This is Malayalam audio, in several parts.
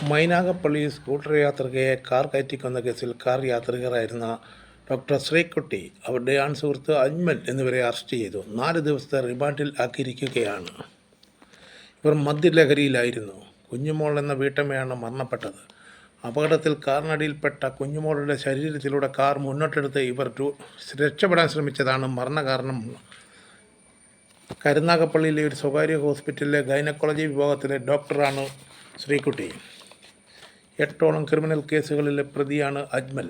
മൈനാഗപ്പള്ളി സ്കൂട്ടർ യാത്രികയെ കാർ കയറ്റിക്കൊന്ന കേസിൽ കാർ യാത്രികരായിരുന്ന ഡോക്ടർ ശ്രീകുട്ടി, അവരുടെ ആൺസുഹൃത്ത് അജ്മൽ എന്നിവരെ അറസ്റ്റ് ചെയ്തു. 4 ദിവസത്തെ റിമാൻഡിൽ ആക്കിയിരിക്കുകയാണ്. ഇവർ മദ്യലഹരിയിലായിരുന്നു. കുഞ്ഞുമോൾ എന്ന വീട്ടമ്മയാണ് മരണപ്പെട്ടത്. അപകടത്തിൽ കാറിനടിയിൽപ്പെട്ട കുഞ്ഞുമോളുടെ ശരീരത്തിലൂടെ കാർ മുന്നോട്ടെടുത്ത് ഇവർ രക്ഷപ്പെടാൻ ശ്രമിച്ചതാണ് മരണകാരണം. കരുനാഗപ്പള്ളിയിലെ ഒരു സ്വകാര്യ ഹോസ്പിറ്റലിലെ ഗൈനക്കോളജി വിഭാഗത്തിലെ ഡോക്ടറാണ് ശ്രീകുട്ടി. 8ഓളം ക്രിമിനൽ കേസുകളിലെ പ്രതിയാണ് അജ്മൽ.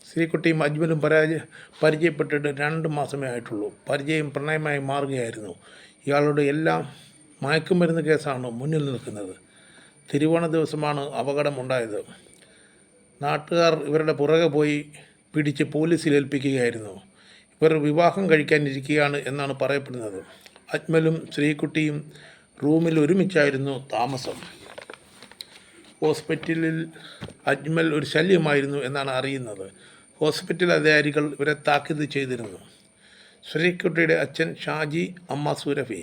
ശ്രീകുട്ടിയും അജ്മലും പരിചയപ്പെട്ടിട്ട് 2 മാസമേ ആയിട്ടുള്ളൂ. പരിചയം പ്രണയമായി മാറുകയായിരുന്നു. ഇയാളുടെ എല്ലാം മയക്കുമരുന്ന് കേസാണ് മുന്നിൽ നിൽക്കുന്നത്. തിരുവോണ ദിവസമാണ് അപകടമുണ്ടായത്. നാട്ടുകാർ ഇവരുടെ പുറകെ പോയി പിടിച്ച് പോലീസിൽ ഏൽപ്പിക്കുകയായിരുന്നു. ഇവർ വിവാഹം കഴിക്കാനിരിക്കുകയാണ് എന്നാണ് പറയപ്പെടുന്നത്. അജ്മലും ശ്രീകുട്ടിയും റൂമിൽ ഒരുമിച്ചായിരുന്നു താമസം. ഹോസ്പിറ്റലിൽ അജ്മൽ ഒരു ശല്യമായിരുന്നു എന്നാണ് അറിയുന്നത്. ഹോസ്പിറ്റൽ അധികാരികൾ ഇവരെ താക്കീത് ചെയ്തിരുന്നു. ശ്രീകുട്ടിയുടെ അച്ഛൻ ഷാജി, അമ്മ സുരഭി.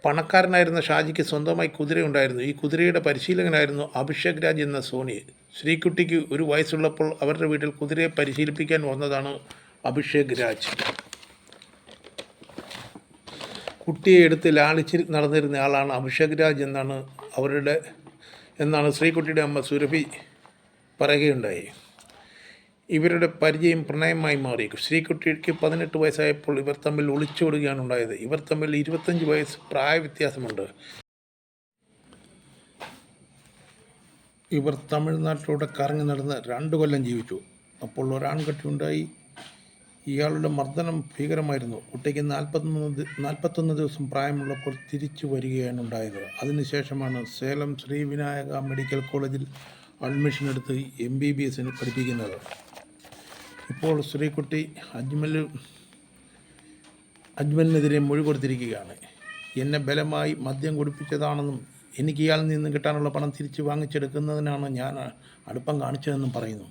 പണക്കാരനായിരുന്ന ഷാജിക്ക് സ്വന്തമായി കുതിരയുണ്ടായിരുന്നു. ഈ കുതിരയുടെ പരിശീലകനായിരുന്നു അഭിഷേക് രാജ് എന്ന സോണി. ശ്രീകുട്ടിക്ക് 1 വയസ്സുള്ളപ്പോൾ അവരുടെ വീട്ടിൽ കുതിരയെ പരിശീലിപ്പിക്കാൻ വന്നതാണ് അഭിഷേക് രാജ്. കുട്ടിയെ എടുത്ത് ലാളിച്ച് നടന്നിരുന്ന ആളാണ് അഭിഷേക് രാജ് എന്നാണ് ശ്രീകുട്ടിയുടെ അമ്മ സുരഭി പറയുകയുണ്ടായി. ഇവരുടെ പരിചയം പ്രണയമായി മാറി. ശ്രീകുട്ടിക്ക് 18 വയസ്സായപ്പോൾ ഇവർ തമ്മിൽ ഒളിച്ചോടുകയാണ് ഉണ്ടായത്. ഇവർ തമ്മിൽ 25 വയസ്സ് പ്രായ വ്യത്യാസമുണ്ട്. ഇവർ തമിഴ്നാട്ടിലൂടെ കറങ്ങി നടന്ന് 2 കൊല്ലം ജീവിച്ചു. അപ്പോൾ ഒരാൺകുട്ടി ഉണ്ടായി. ഇയാളുടെ മർദ്ദനം ഭീകരമായിരുന്നു. കുട്ടിക്ക് 41 ദിവസം പ്രായമുള്ളപ്പോൾ തിരിച്ചു വരികയാണ് ഉണ്ടായത്. അതിനുശേഷമാണ് സേലം ശ്രീവിനായക മെഡിക്കൽ കോളേജിൽ അഡ്മിഷൻ എടുത്ത് MBBS പഠിപ്പിക്കുന്നത്. ഇപ്പോൾ ശ്രീകുട്ടി അജ്മലിനെതിരെ മൊഴി കൊടുത്തിരിക്കുകയാണ്. എന്നെ ബലമായി മദ്യം കുടിപ്പിച്ചതാണെന്നും എനിക്ക് ഇയാളിൽ നിന്നും കിട്ടാനുള്ള പണം തിരിച്ച് വാങ്ങിച്ചെടുക്കുന്നതിനാണ് ഞാൻ അടുപ്പം കാണിച്ചതെന്നും പറയുന്നു.